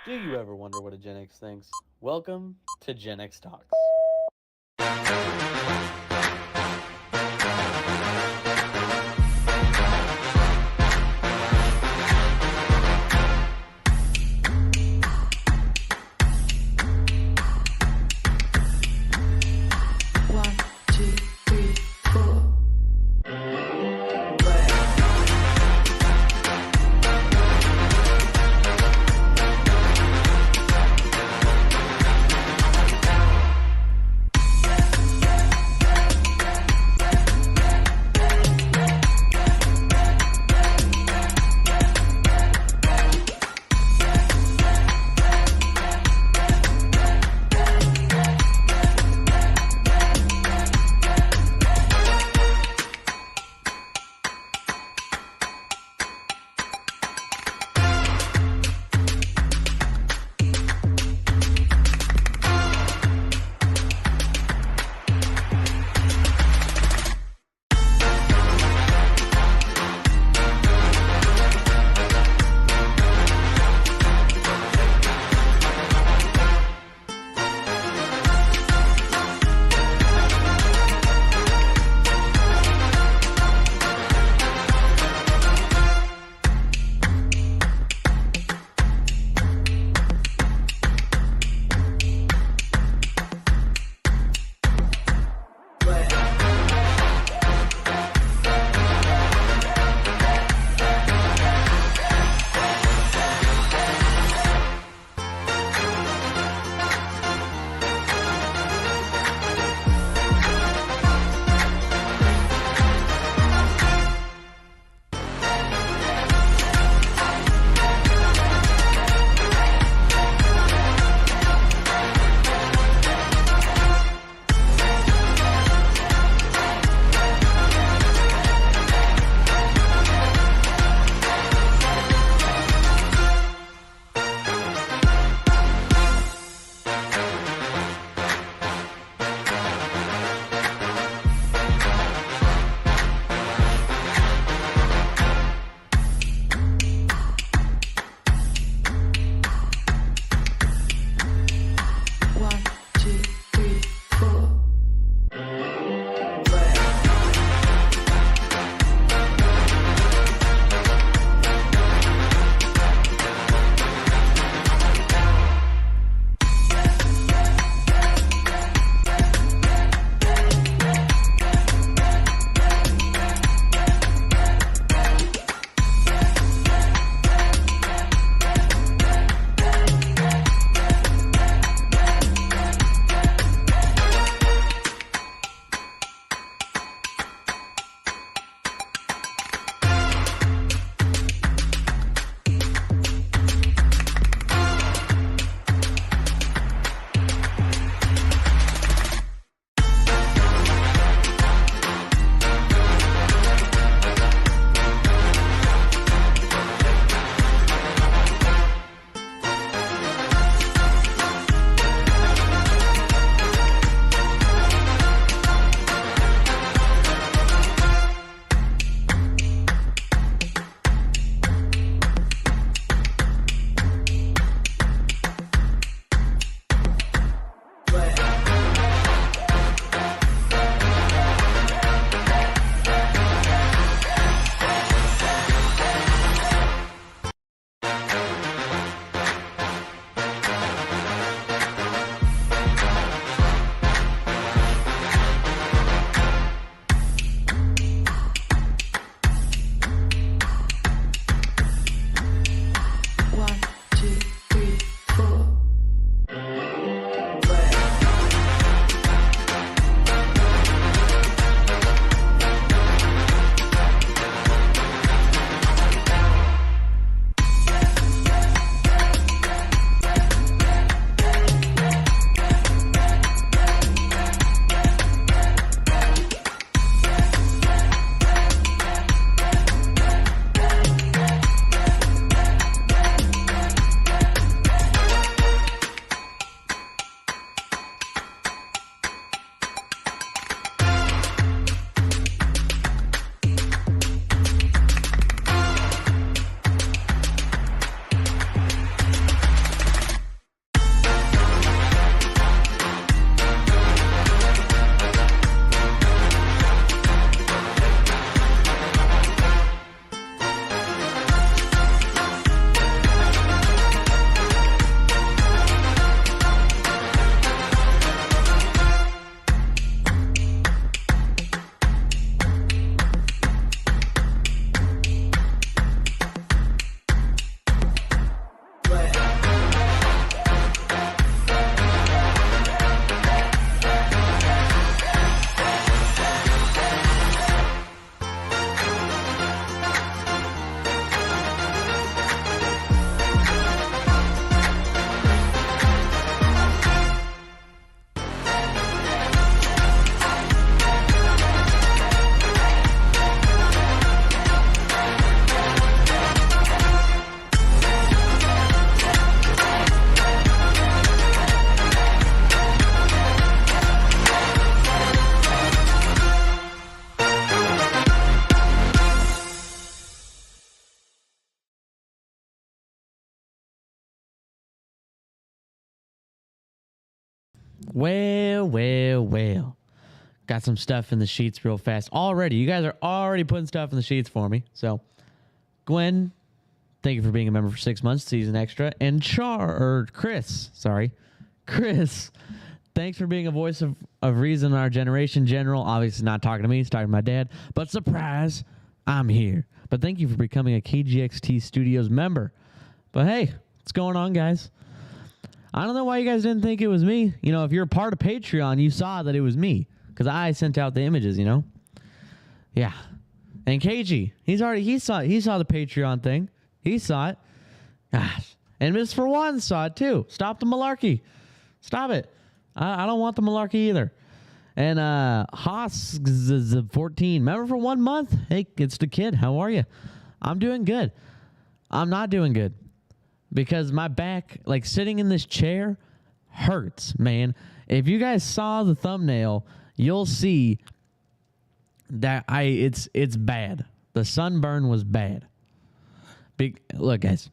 Do you ever wonder what a Gen X thinks? Welcome to Gen X Talks. One, two, three, four. Well. Got some stuff in the sheets real fast already. You guys are already putting stuff in the sheets for me. So, Gwen, thank you for being a member for 6 months, season extra. And Chris, thanks for being a voice of reason in our generation. General, obviously not talking to me, he's talking to my dad. But surprise, I'm here. But thank you for becoming a KGXT Studios member. But hey, what's going on, guys? I don't know why you guys didn't think it was me. You know, if you're a part of Patreon, you saw that it was me. Because I sent out the images, you know? Yeah. And KG, he saw the Patreon thing. He saw it. Gosh. And Miss For One saw it too. Stop the malarkey. Stop it. I don't want the malarkey either. And Haas 14, member for 1 month. Hey, it's the kid. How are you? I'm doing good. I'm not doing good. Because my back, like sitting in this chair, hurts, man. If you guys saw the thumbnail, you'll see that it's bad. The sunburn was bad. Look, guys.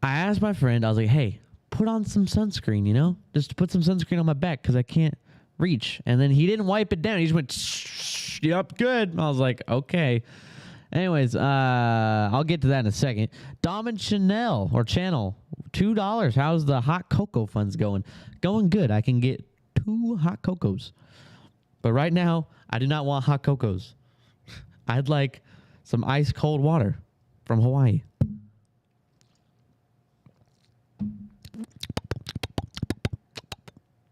I asked my friend, I was like, hey, put on some sunscreen, you know? Just put some sunscreen on my back because I can't reach. And then he didn't wipe it down. He just went, yep, good. I was like, okay. Anyways, I'll get to that in a second. Dom and Channel, $2. How's the hot cocoa funds going? Going good. I can get 2 hot cocos. But right now, I do not want hot cocos. I'd like some ice cold water from Hawaii.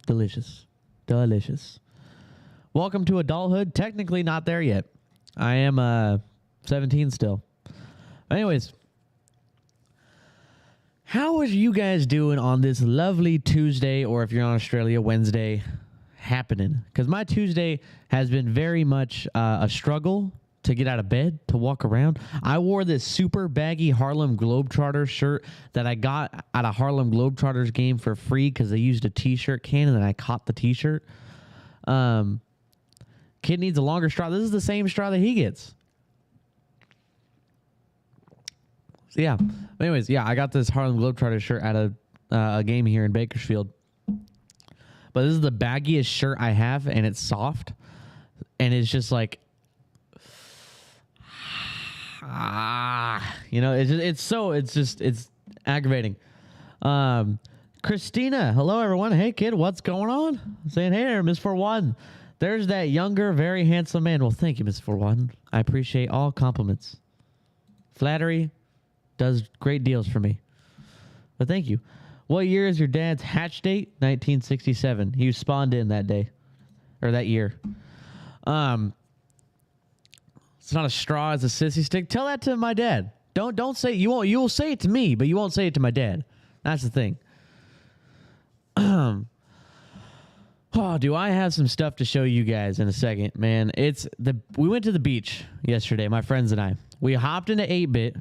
Delicious. Delicious. Welcome to adulthood. Technically not there yet. I am 17 still. Anyways, how are you guys doing on this lovely Tuesday, or if you're in Australia, Wednesday, happening? Because my Tuesday has been very much a struggle to get out of bed, to walk around. I wore this super baggy Harlem Globetrotters shirt that I got at a Harlem Globetrotters game for free because they used a t-shirt can, and then I caught the t-shirt. Kid needs a longer straw. This is the same straw that he gets. So yeah. Anyways, yeah, I got this Harlem Globetrotters shirt at a game here in Bakersfield. But this is the baggiest shirt I have, and it's soft. And it's just like, you know, it's aggravating. Christina, hello everyone. Hey kid, what's going on? Saying hey there, Miss For One. There's that younger, very handsome man. Well, thank you, Miss For One. I appreciate all compliments. Flattery does great deals for me. But thank you. What year is your dad's hatch date? 1967. He was spawned in that day. Or that year. It's not a straw, it's a sissy stick. Tell that to my dad. Don't say you won't. You will say it to me, but you won't say it to my dad. That's the thing. Oh, do I have some stuff to show you guys in a second, man? We went to the beach yesterday, my friends and I. We hopped into 8-bit,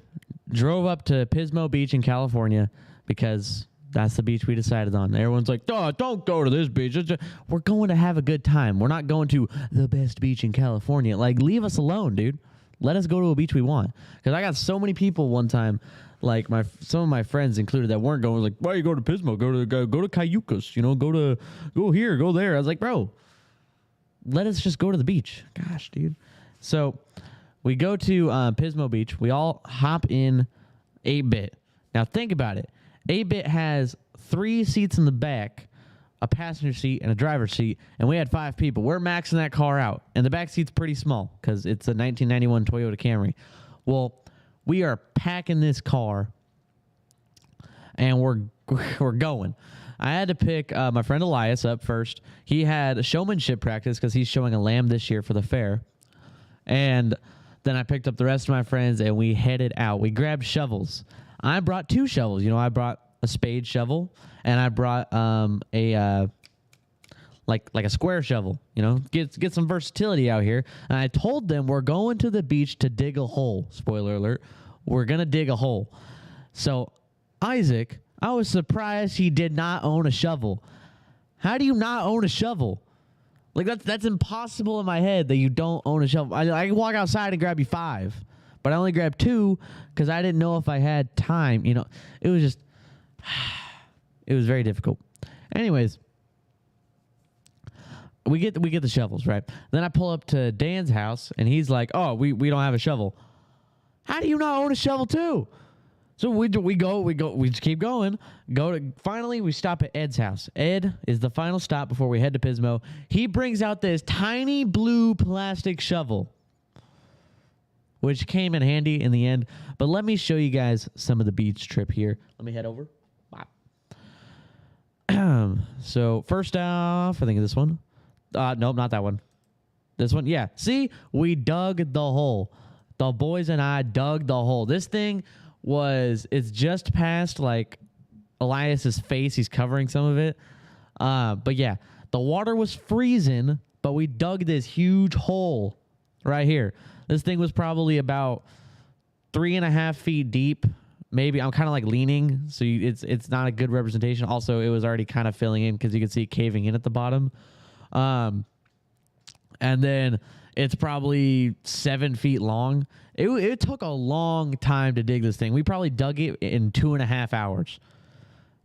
drove up to Pismo Beach in California because that's the beach we decided on. Everyone's like, oh, don't go to this beach. We're going to have a good time. We're not going to the best beach in California. Like, leave us alone, dude. Let us go to a beach we want. Because I got so many people one time, like some of my friends included, that weren't going. Like, why you go to Pismo? Go to Cayucos. You know, go here, go there. I was like, bro, let us just go to the beach. Gosh, dude. So we go to Pismo Beach. We all hop in 8-bit. Now think about it. 8-bit has 3 seats in the back, a passenger seat, and a driver's seat, and we had 5 people. We're maxing that car out, and the back seat's pretty small because it's a 1991 Toyota Camry. Well, we are packing this car, and we're going. I had to pick my friend Elias up first. He had a showmanship practice because he's showing a lamb this year for the fair, and then I picked up the rest of my friends, and we headed out. We grabbed shovels. I brought 2 shovels. You know, I brought a spade shovel, and I brought a square shovel. You know, get some versatility out here. And I told them we're going to the beach to dig a hole. Spoiler alert: we're gonna dig a hole. So Isaac, I was surprised he did not own a shovel. How do you not own a shovel? Like that's impossible in my head that you don't own a shovel. I can walk outside and grab you 5. But I only grabbed 2 because I didn't know if I had time. You know, it was very difficult. Anyways, we get the shovels, right? Then I pull up to Dan's house, and he's like, "Oh, we don't have a shovel. How do you not own a shovel too?" So we just keep going. Finally, we stop at Ed's house. Ed is the final stop before we head to Pismo. He brings out this tiny blue plastic shovel, which came in handy in the end. But let me show you guys some of the beach trip here. Let me head over. So first off, I think this one. Nope, not that one. This one, yeah. See, we dug the hole. The boys and I dug the hole. This thing it's just past like Elias's face. He's covering some of it. But yeah, the water was freezing, but we dug this huge hole right here. This thing was probably about 3.5 feet deep. Maybe I'm kind of like leaning, so it's not a good representation. Also, it was already kind of filling in because you can see it caving in at the bottom. And then it's probably 7 feet long. It took a long time to dig this thing. We probably dug it in 2.5 hours.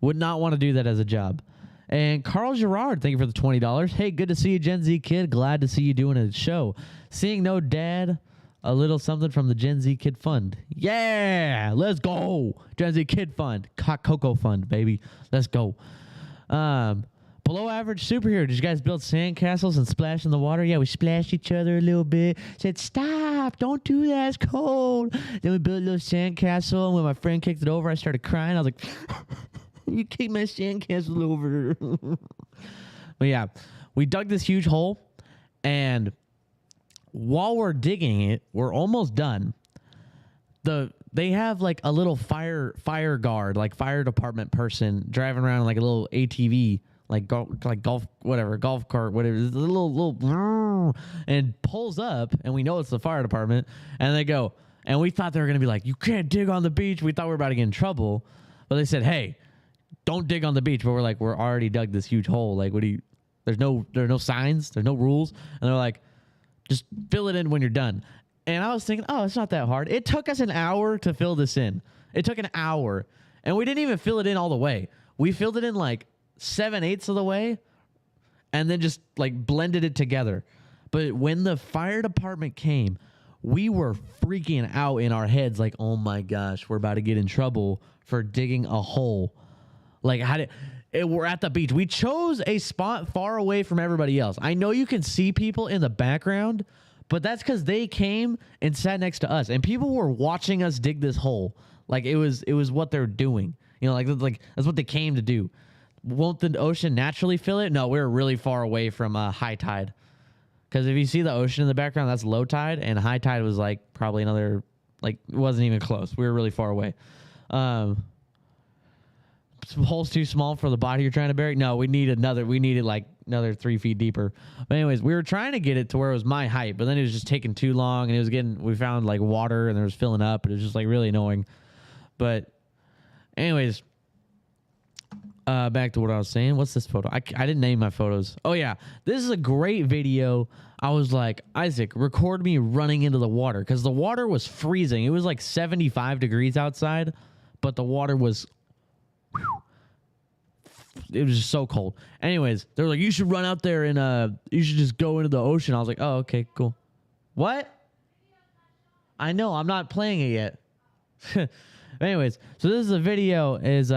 Would not want to do that as a job. And Carl Gerard, thank you for the $20. Hey, good to see you, Gen Z kid. Glad to see you doing a show. Seeing no dad, a little something from the Gen Z Kid Fund. Yeah, let's go. Gen Z Kid Fund. Cocoa Fund, baby. Let's go. Below average superhero. Did you guys build sandcastles and splash in the water? Yeah, we splashed each other a little bit. Said, stop. Don't do that. It's cold. Then we built a little sandcastle. And when my friend kicked it over, I started crying. I was like, you kicked my sandcastle over. But yeah, we dug this huge hole. And while we're digging it, we're almost done. They have like a little fire guard, like fire department person driving around like a little ATV. Like golf, whatever, golf cart, whatever, it's a little, and pulls up, and we know it's the fire department, and they go, and we thought they were gonna be like, you can't dig on the beach. We thought we were about to get in trouble, but they said, hey, don't dig on the beach. But we're like, we're already dug this huge hole. Like, what do you? There are no signs, there's no rules, and they're like, just fill it in when you're done. And I was thinking, oh, it's not that hard. It took us an hour to fill this in. It took an hour, and we didn't even fill it in all the way. We filled it in like 7/8 of the way, and then just like blended it together. But when the fire department came, we were freaking out in our heads, like, oh my gosh, we're about to get in trouble for digging a hole. Like, we're at the beach. We chose a spot far away from everybody else. I know you can see people in the background, but that's because they came and sat next to us, and people were watching us dig this hole. Like, it was what they're doing. You know, like that's what they came to do. Won't the ocean naturally fill it? No, we're really far away from high tide. Because if you see the ocean in the background, that's low tide, and high tide was like probably another, like, it wasn't even close. We were really far away. Hole's too small for the body you're trying to bury. No, we needed like another 3 feet deeper. But anyways, we were trying to get it to where it was my height, but then it was just taking too long, and we found like water, and it was filling up, and it was just like really annoying. But anyways, back to what I was saying. What's this photo? I didn't name my photos. Oh yeah, this is a great video. I was like, Isaac, record me running into the water, because the water was freezing. It was like 75 degrees outside, but the water was, it was just so cold. Anyways, they were like, you should run out there and you should just go into the ocean. I was like, oh, okay, cool. What? I know, I'm not playing it yet. Anyways, so this video is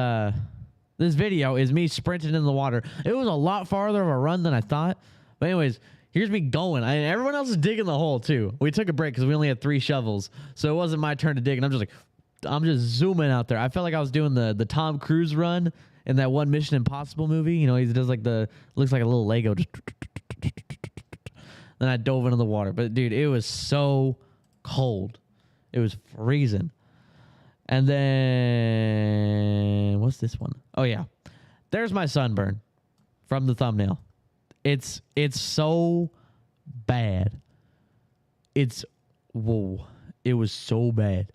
me sprinting in the water. It was a lot farther of a run than I thought. But anyways, here's me going. Everyone else is digging the hole too. We took a break because we only had 3 shovels. So it wasn't my turn to dig. And I'm just zooming out there. I felt like I was doing the Tom Cruise run in that one Mission Impossible movie. You know, he does like looks like a little Lego. Just then I dove into the water. But dude, it was so cold. It was freezing. And then what's this one? Oh yeah, there's my sunburn from the thumbnail. It's so bad. Whoa, it was so bad.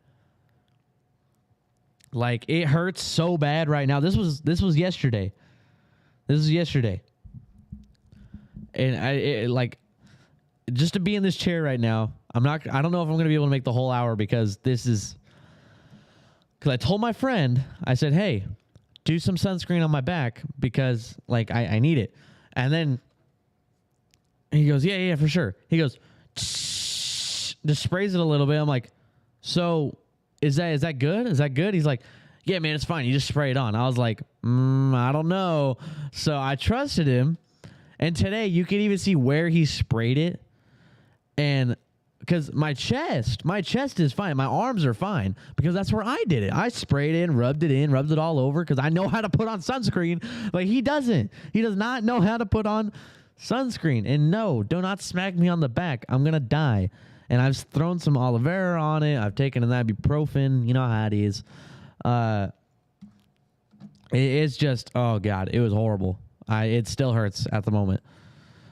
Like, it hurts so bad right now. This was yesterday. This was yesterday. And like, just to be in this chair right now, I don't know if I'm going to be able to make the whole hour, because I told my friend, I said, hey, do some sunscreen on my back because like I need it. And then he goes, yeah, for sure. He goes, just sprays it a little bit. I'm like, so is that good? Is that good? He's like, yeah, man, it's fine. You just spray it on. I was like, I don't know. So I trusted him. And today you can even see where he sprayed it. And because my chest is fine. My arms are fine because that's where I did it. I sprayed it, rubbed it all over because I know how to put on sunscreen. But he doesn't. He does not know how to put on sunscreen. And no, do not smack me on the back. I'm going to die. And I've thrown some aloe vera on it. I've taken an ibuprofen. You know how it is. It's just, oh God, it was horrible. It still hurts at the moment.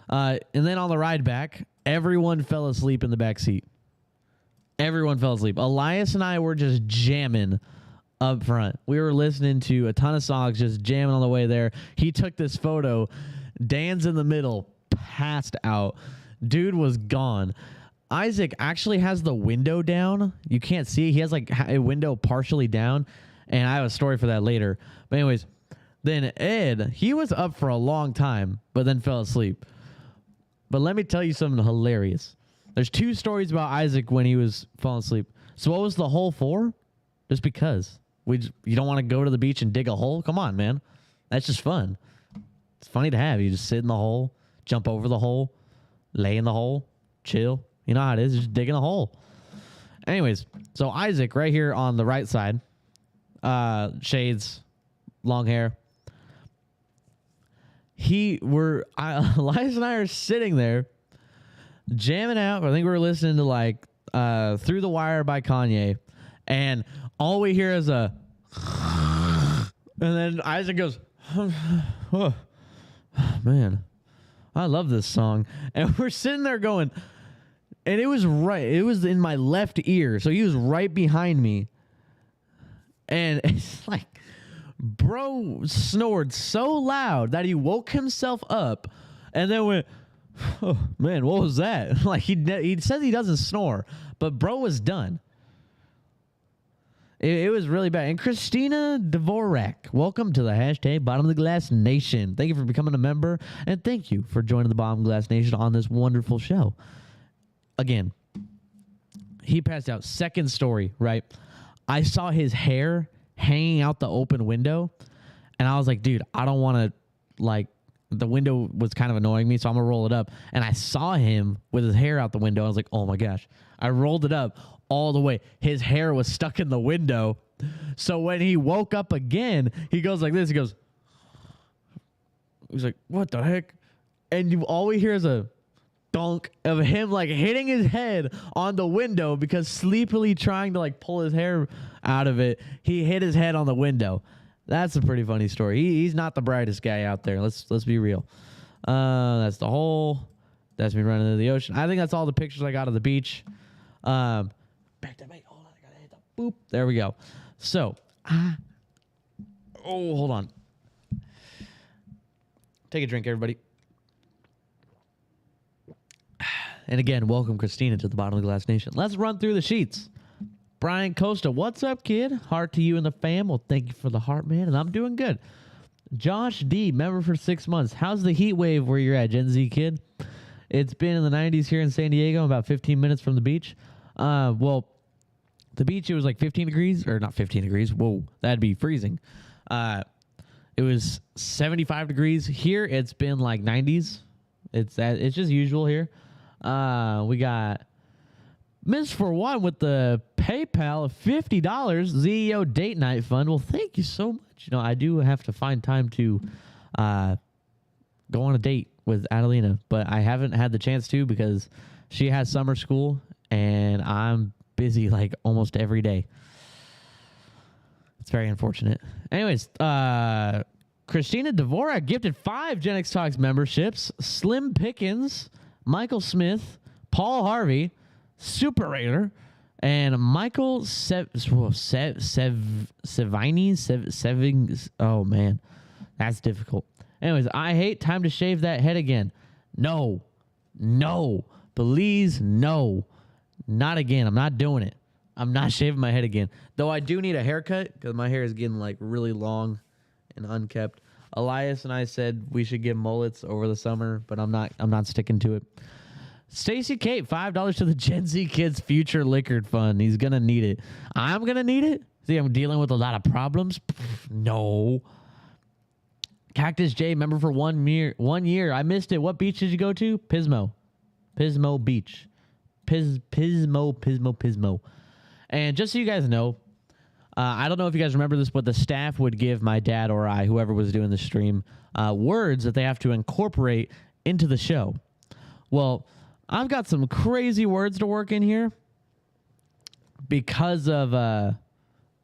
And then on the ride back, everyone fell asleep in the back seat. Everyone fell asleep. Elias and I were just jamming up front. We were listening to a ton of songs, just jamming on the way there. He took this photo. Dan's in the middle, passed out. Dude was gone. Isaac actually has the window down. You can't see. He has like a window partially down. And I have a story for that later. But anyways, then Ed, he was up for a long time, but then fell asleep. But let me tell you something hilarious. There's 2 stories about Isaac when he was falling asleep. So what was the hole for? Just because. You don't want to go to the beach and dig a hole? Come on, man. That's just fun. It's funny to have. You just sit in the hole, jump over the hole, lay in the hole, chill. You know how it is, just digging a hole. Anyways, so Isaac right here on the right side, shades, long hair. Elias and I are sitting there jamming out. I think we were listening to like Through the Wire by Kanye. And all we hear is a and then Isaac goes, oh, man, I love this song. And we're sitting there going, and it was in my left ear. So he was right behind me. And it's like, bro snored so loud that he woke himself up and then went, oh, man, what was that? Like he says he doesn't snore, but bro was done. It was really bad. And Christina Dvorak, welcome to the hashtag Bottom of the Glass Nation. Thank you for becoming a member, and thank you for joining the Bottom of the Glass Nation on this wonderful show. Again, he passed out. Second story, right? I saw his hair hanging out the open window, and I was like, dude, I don't want to, like, the window was kind of annoying me, so I'm going to roll it up. And I saw him with his hair out the window. I was like, oh, my gosh. I rolled it up all the way. His hair was stuck in the window. So when he woke up again, he goes like this. He's like, what the heck? And all we hear is a dunk of him like hitting his head on the window because sleepily trying to like pull his hair out of it. He hit his head on the window. That's a pretty funny story. He's not the brightest guy out there. Let's be real. That's the hole. That's me running into the ocean. I think that's all the pictures I got of the beach. Back to me. Hold on. I gotta hit the boop. There we go. So, hold on. Take a drink, everybody. And again, welcome Christina to the Bottom of the Glass Nation. Let's run through the sheets. Brian Costa, what's up, kid? Heart to you and the fam. Well, thank you for the heart, man, and I'm doing good. Josh D, member for 6 months. How's the heat wave where you're at, Gen Z kid? It's been in the 90s here in San Diego, about 15 minutes from the beach. Well, the beach, it was like 15 degrees, or not 15 degrees. Whoa, that'd be freezing. It was 75 degrees. Here, it's been like 90s. It's just usual here. We got Miss for One with the PayPal of $50 ZEO date night fund. Well, thank you so much. You know, I do have to find time to go on a date with Adelina, but I haven't had the chance to because she has summer school and I'm busy like almost every day. It's very unfortunate. Anyways, Christina Dvorak gifted 5 Gen X Talks memberships. Slim Pickens, Michael Smith, Paul Harvey, Super Raider, and Michael Seving. Oh, man. That's difficult. Anyways, I hate time to shave that head again. No. Please, no. Not again. I'm not doing it. I'm not shaving my head again. Though I do need a haircut because my hair is getting like really long and unkept. Elias and I said we should get mullets over the summer, but I'm not sticking to it. Stacy Kate, $5 to the Gen Z Kids Future Liquor Fund. He's gonna need it. I'm gonna need it. See, I'm dealing with a lot of problems. No. Cactus J, member for 1 year. 1 year. I missed it. What beach did you go to? Pismo Beach. Pismo. And just so you guys know, I don't know if you guys remember this, but the staff would give my dad or I, whoever was doing the stream, words that they have to incorporate into the show. Well, I've got some crazy words to work in here because of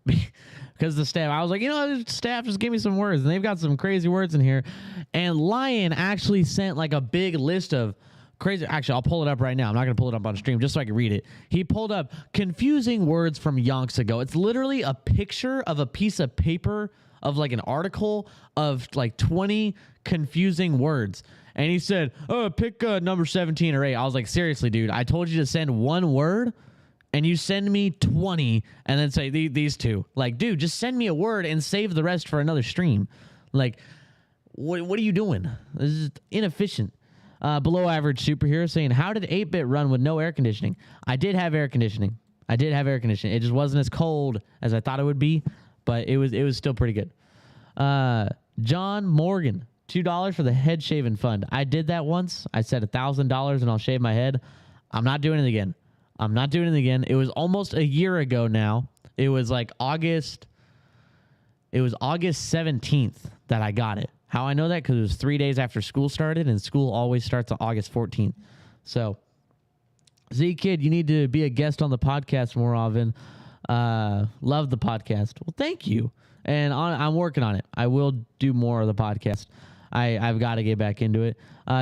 because the staff. I was like, the staff just gave me some words, and they've got some crazy words in here. And Lion actually sent like a big list of crazy. Actually, I'll pull it up right now. I'm not going to pull it up on stream just so I can read it. He pulled up confusing words from yonks ago. It's literally a picture of a piece of paper of like an article of like 20 confusing words. And he said, oh, pick number 17 or 8. I was like, seriously, dude, I told you to send one word and you send me 20 and then say these two. Like, dude, just send me a word and save the rest for another stream. Like, what are you doing? This is inefficient. Below average superhero saying, how did 8-bit run with no air conditioning? I did have air conditioning. It just wasn't as cold as I thought it would be, but it was still pretty good. John Morgan, $2 for the head shaving fund. I did that once. I said $1,000 and I'll shave my head. I'm not doing it again. It was almost a year ago now. It was like August 17th that I got it. How I know that? Because it was 3 days after school started, and school always starts on August 14th. So, Z Kid, you need to be a guest on the podcast more often. Love the podcast. Well, thank you. And I'm working on it. I will do more of the podcast. I've got to get back into it.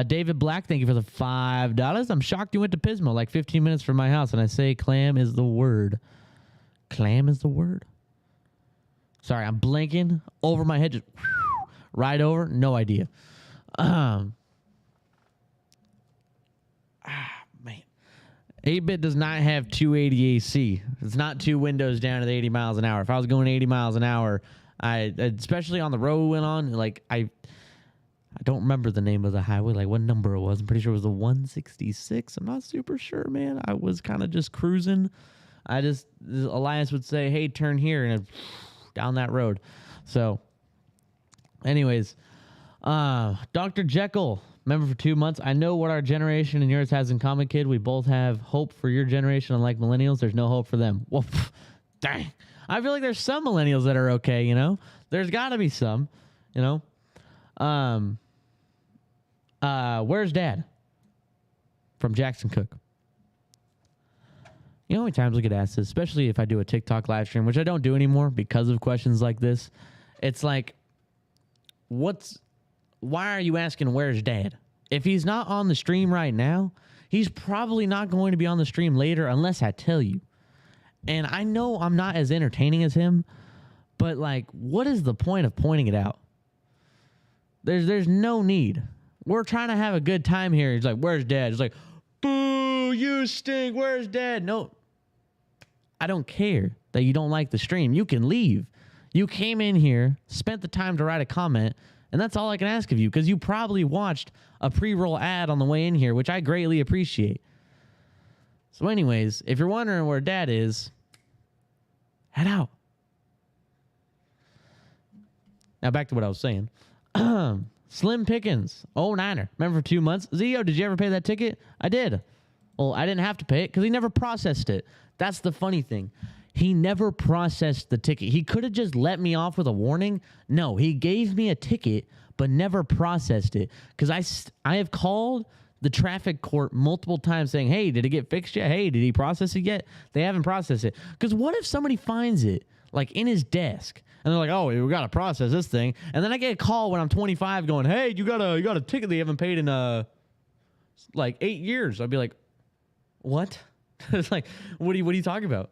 David Black, thank you for the $5. I'm shocked you went to Pismo, like 15 minutes from my house, and I say clam is the word. Clam is the word? Sorry, I'm blinking over my head. Just right over. No idea. Man. 8-bit does not have 280 AC. It's not 2 windows down at 80 miles an hour. If I was going 80 miles an hour, especially on the road we went on, like I don't remember the name of the highway, like what number it was. I'm pretty sure it was the 166. I'm not super sure, man. I was kind of just cruising. Elias would say, hey, turn here, and down that road. So, anyways, Dr. Jekyll, member for 2 months. I know what our generation and yours has in common, kid. We both have hope for your generation, unlike millennials. There's no hope for them. Well, dang. I feel like there's some millennials that are okay, There's got to be some, Where's Dad? From Jackson Cook. You know how many times I get asked this, especially if I do a TikTok live stream, which I don't do anymore because of questions like this. It's like, why are you asking where's Dad? If he's not on the stream right now, he's probably not going to be on the stream later unless I tell you. And I know I'm not as entertaining as him, but like, what is the point of pointing it out? There's no need. We're trying to have a good time here. He's like, where's Dad? He's like, boo, you stink. Where's Dad? No, I don't care that you don't like the stream. You can leave. You came in here, spent the time to write a comment, and that's all I can ask of you, because you probably watched a pre-roll ad on the way in here, which I greatly appreciate. So anyways, if you're wondering where Dad is, head out. Now back to what I was saying. Slim Pickens, 09er, remember for 2 months. Zio, did you ever pay that ticket? I did. Well, I didn't have to pay it because he never processed it. That's the funny thing. He never processed the ticket. He could have just let me off with a warning. No, he gave me a ticket, but never processed it. Because I have called the traffic court multiple times saying, hey, did it get fixed yet? Hey, did he process it yet? They haven't processed it. Because what if somebody finds it, like in his desk, and they're like, oh, we got to process this thing. And then I get a call when I'm 25 going, hey, you got a ticket that you haven't paid in like 8 years. I'd be like, what? It's like, what are you talking about?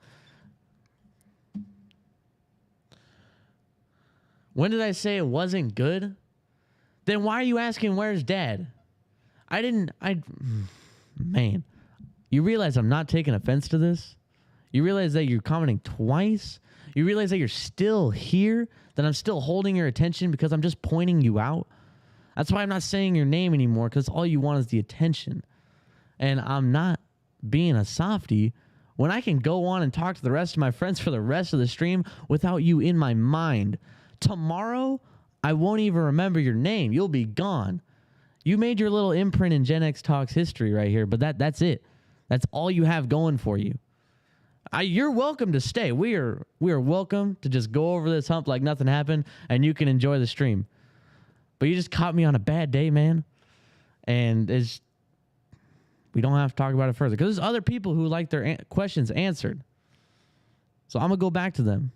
When did I say it wasn't good? Then why are you asking where's Dad? Man, you realize I'm not taking offense to this? You realize that you're commenting twice? You realize that you're still here, that I'm still holding your attention because I'm just pointing you out. That's why I'm not saying your name anymore, because all you want is the attention. And I'm not being a softie when I can go on and talk to the rest of my friends for the rest of the stream without you in my mind. Tomorrow, I won't even remember your name. You'll be gone. You made your little imprint in Gen X Talks history right here, but that's it. That's all you have going for you. You're welcome to stay. We are welcome to just go over this hump like nothing happened, and you can enjoy the stream. But you just caught me on a bad day, man. And we don't have to talk about it further, because there's other people who like their questions answered. So I'm going to go back to them.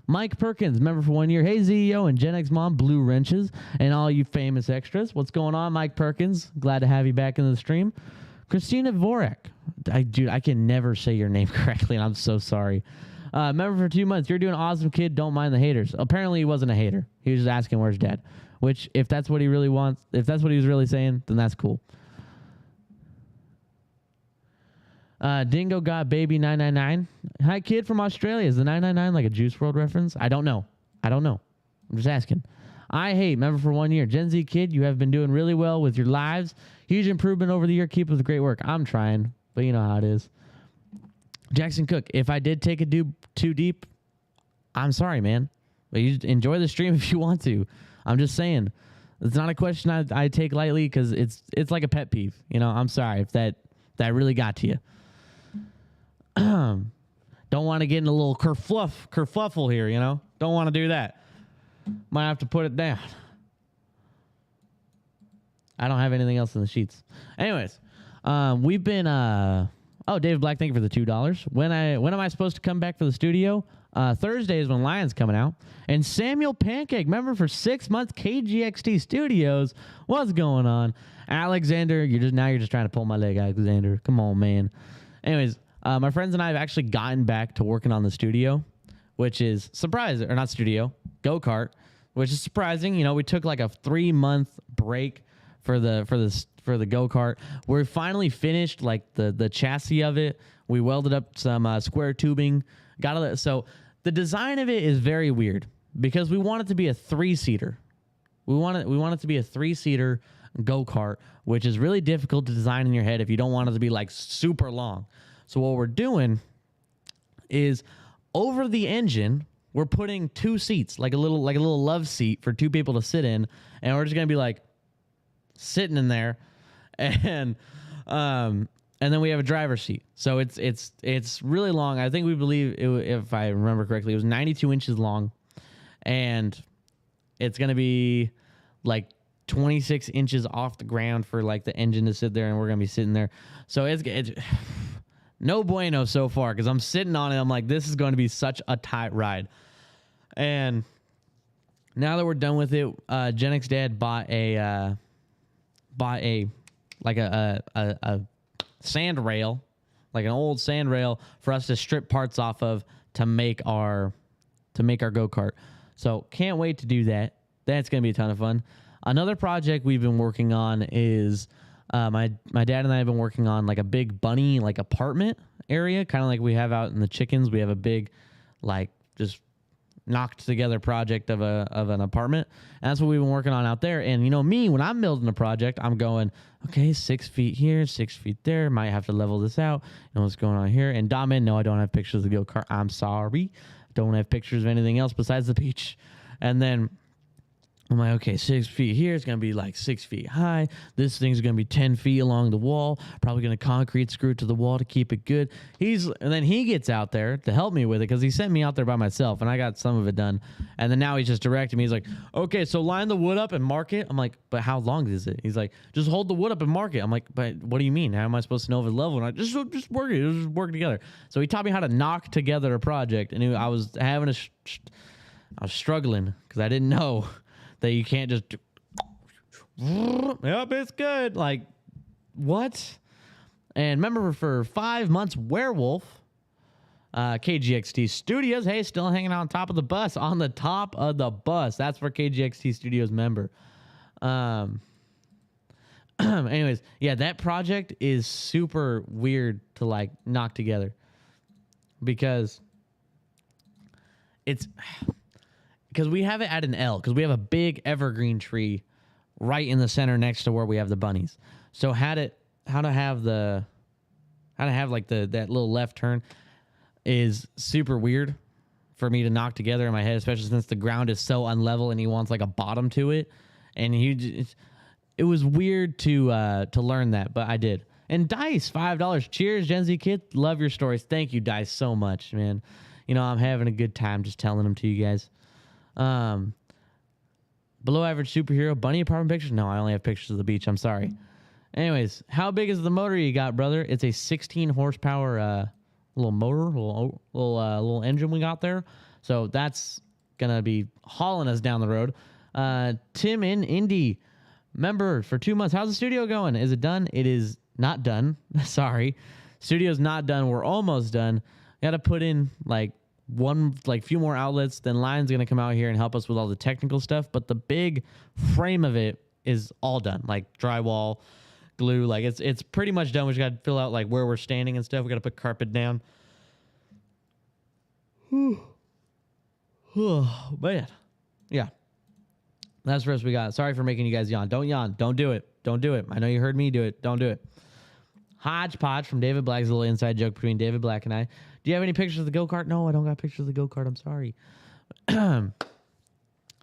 Mike Perkins, member for 1 year. Hey, ZEO and Gen X Mom, Blue Wrenches, and all you famous extras. What's going on, Mike Perkins? Glad to have you back in the stream. Christina Vorak. Dude, I can never say your name correctly, and I'm so sorry. Member for 2 months. You're doing awesome, kid. Don't mind the haters. Apparently, he wasn't a hater. He was just asking where's dad. Which, if that's what he really wants, if that's what he was really saying, then that's cool. Dingo got baby 999. Hi, kid from Australia. Is the 999 like a Juice WRLD reference? I don't know. I'm just asking. I hate member for 1 year. Gen Z kid, you have been doing really well with your lives. Huge improvement over the year. Keep up the great work. I'm trying, but you know how it is. Jackson Cook, if I did take it too deep, I'm sorry, man. But you enjoy the stream if you want to. I'm just saying. It's not a question I take lightly, because it's like a pet peeve. You know, I'm sorry if that really got to you. Don't want to get in a little kerfluffle here, you know? Don't want to do that. Might have to put it down. I don't have anything else in the sheets. Anyways, we've been... Oh, David Black, thank you for the $2. When am I supposed to come back for the studio? Thursday is when Lion's coming out. And Samuel Pancake, member for 6 months, KGXT Studios. What's going on? Alexander, you're just trying to pull my leg, Alexander. Come on, man. Anyways, my friends and I have actually gotten back to working on the studio, which is surprising. Or not studio, Go-kart, which is surprising. You know, we took like a 3-month break for the Go-kart. We're finally finished like the chassis of it. We welded up some square tubing. So the design of it is very weird, because we want it to be a 3-seater. We want it to be a 3-seater Go-kart, which is really difficult to design in your head if you don't want it to be like super long. So what we're doing is over the engine, we're putting 2 seats, like a little love seat for 2 people to sit in, and we're just gonna be like sitting in there, and then we have a driver's seat. So it's really long. I think we believe, if I remember correctly, it was 92 inches long, and it's gonna be like 26 inches off the ground for like the engine to sit there, and we're gonna be sitting there. So it's no bueno so far, because I'm sitting on it. I'm like, this is going to be such a tight ride. And now that we're done with it, Gen X Dad bought a sand rail, like an old sand rail, for us to strip parts off of to make our go-kart. So can't wait to do that. That's going to be a ton of fun. Another project we've been working on is my dad and I have been working on like a big bunny like apartment area, kind of like we have out in the chickens. We have a big like just knocked together project of an apartment, and that's what we've been working on out there. And you know me, when I'm building a project, I'm going, okay, 6 feet here, 6 feet there, might have to level this out, and what's going on here. And Damin, no, I don't have pictures of the go-kart. I'm sorry, don't have pictures of anything else besides the beach. And then I'm like, okay, 6 feet here. It's going to be like 6 feet high. This thing's going to be 10 feet along the wall. Probably going to concrete screw it to the wall to keep it good. And then he gets out there to help me with it, because he sent me out there by myself, and I got some of it done. And then now he's just directing me. He's like, okay, so line the wood up and mark it. I'm like, but how long is it? He's like, just hold the wood up and mark it. I'm like, but what do you mean? How am I supposed to know if it's level? And I just work it. Just work together. So he taught me how to knock together a project. And I was struggling because I didn't know that you can't just, yep, it's good. Like, what? And remember, for 5 months, Werewolf, KGXT Studios, hey, still hanging out on top of the bus. On the top of the bus. That's for KGXT Studios member. Anyways, yeah, that project is super weird to, like, knock together. Because it's because we have it at an L because we have a big evergreen tree right in the center next to where we have the bunnies. So how to have that little left turn is super weird for me to knock together in my head, especially since the ground is so unlevel and he wants like a bottom to it. And it was weird to learn that, but I did. And Dice, $5. Cheers, Gen Z kid. Love your stories. Thank you, Dice, so much, man. You know, I'm having a good time just telling them to you guys. Below average superhero, bunny apartment pictures? No, I only have pictures of the beach. I'm sorry. Anyways, how big is the motor you got, brother? It's a 16 horsepower little motor, little engine we got there. So that's gonna be hauling us down the road. Tim in Indy, member for 2 months. How's the studio going? Is it done? It is not done. Sorry, studio's not done. We're almost done. Got to put in like few more outlets. Then Lion's gonna come out here and help us with all the technical stuff. But the big frame of it is all done, like drywall, glue. Like it's pretty much done. We just got to fill out like where we're standing and stuff. We got to put carpet down. Man, yeah. That's the rest we got. Sorry for making you guys yawn. Don't yawn. Don't do it. Don't do it. I know you heard me do it. Don't do it. Hodgepodge from David Black's a little inside joke between David Black and I. Do you have any pictures of the go-kart? No, I don't got pictures of the go-kart. I'm sorry.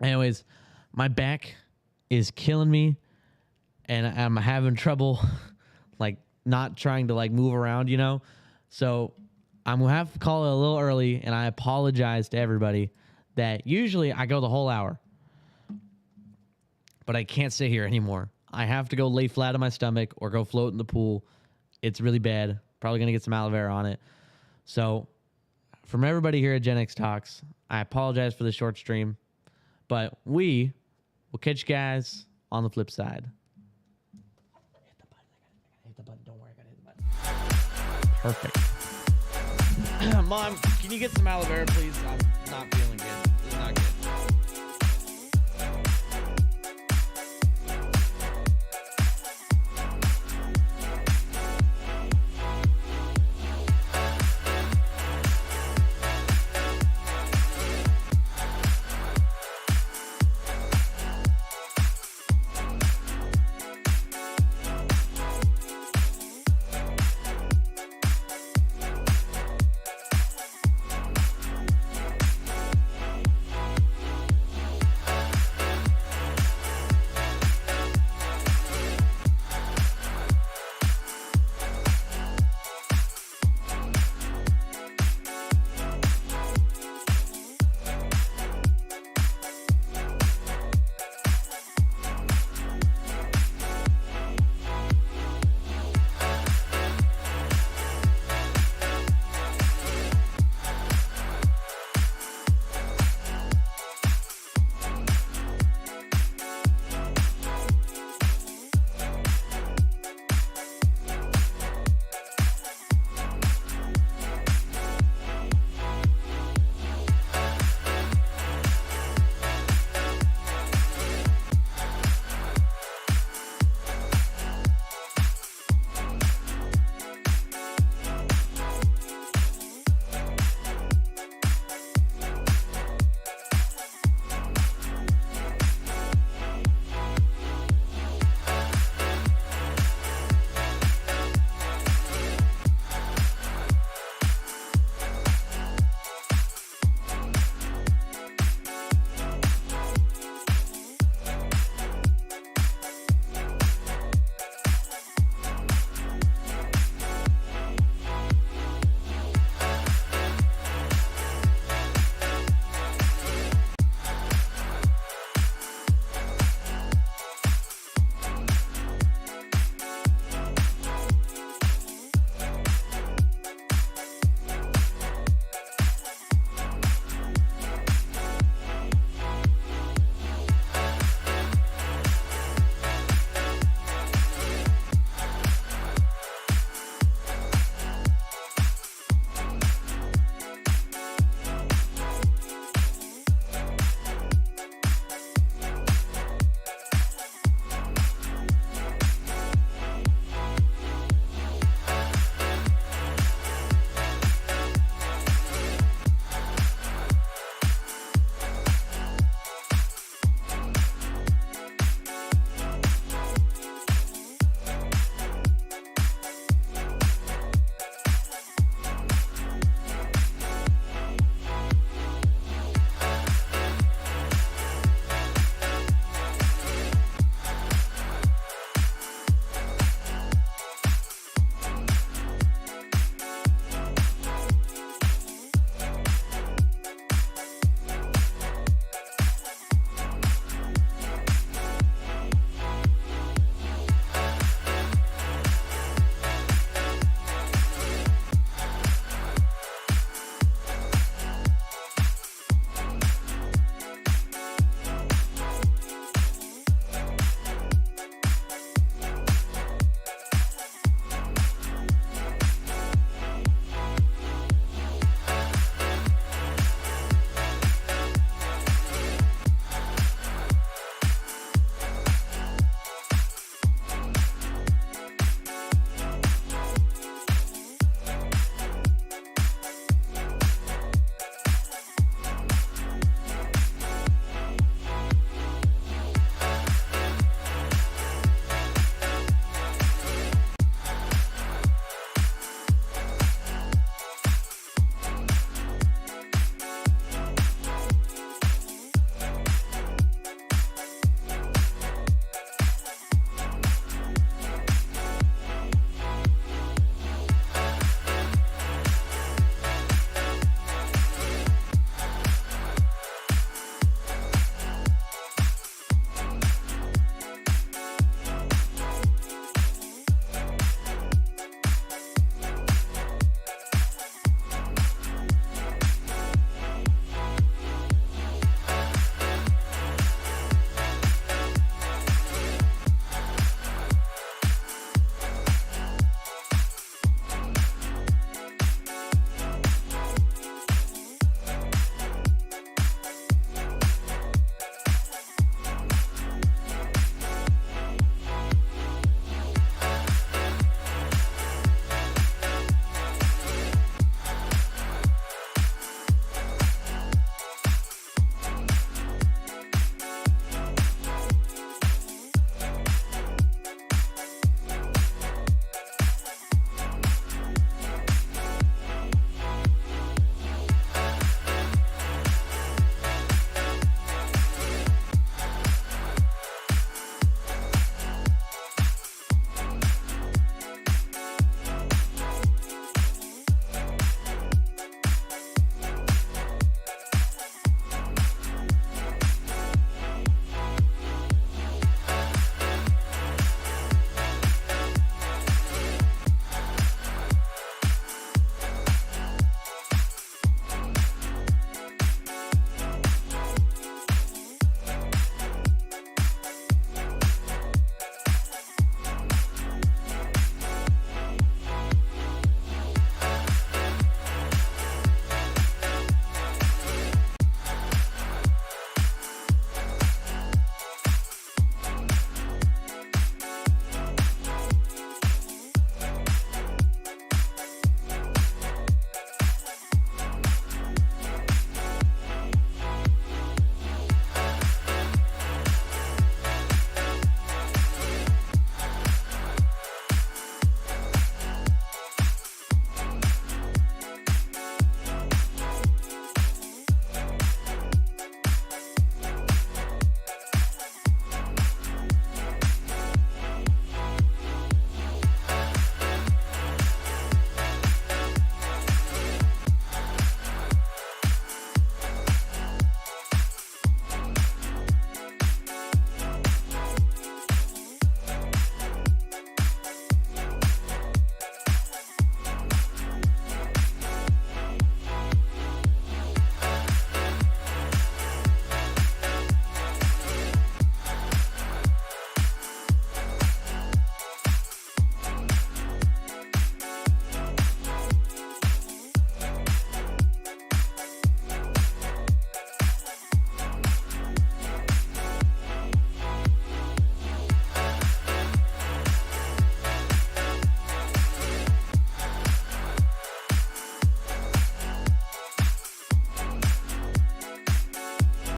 Anyways, my back is killing me, and I'm having trouble, like, not trying to, like, move around, you know? So I'm going to have to call it a little early, and I apologize to everybody that usually I go the whole hour. But I can't sit here anymore. I have to go lay flat on my stomach or go float in the pool. It's really bad. Probably going to get some aloe vera on it. So from everybody here at Gen X Talks, I apologize for the short stream. But we will catch you guys on the flip side. Hit the button. I gotta hit the button. Don't worry, I gotta hit the button. Perfect. Mom, can you get some aloe vera, please? I'm not feeling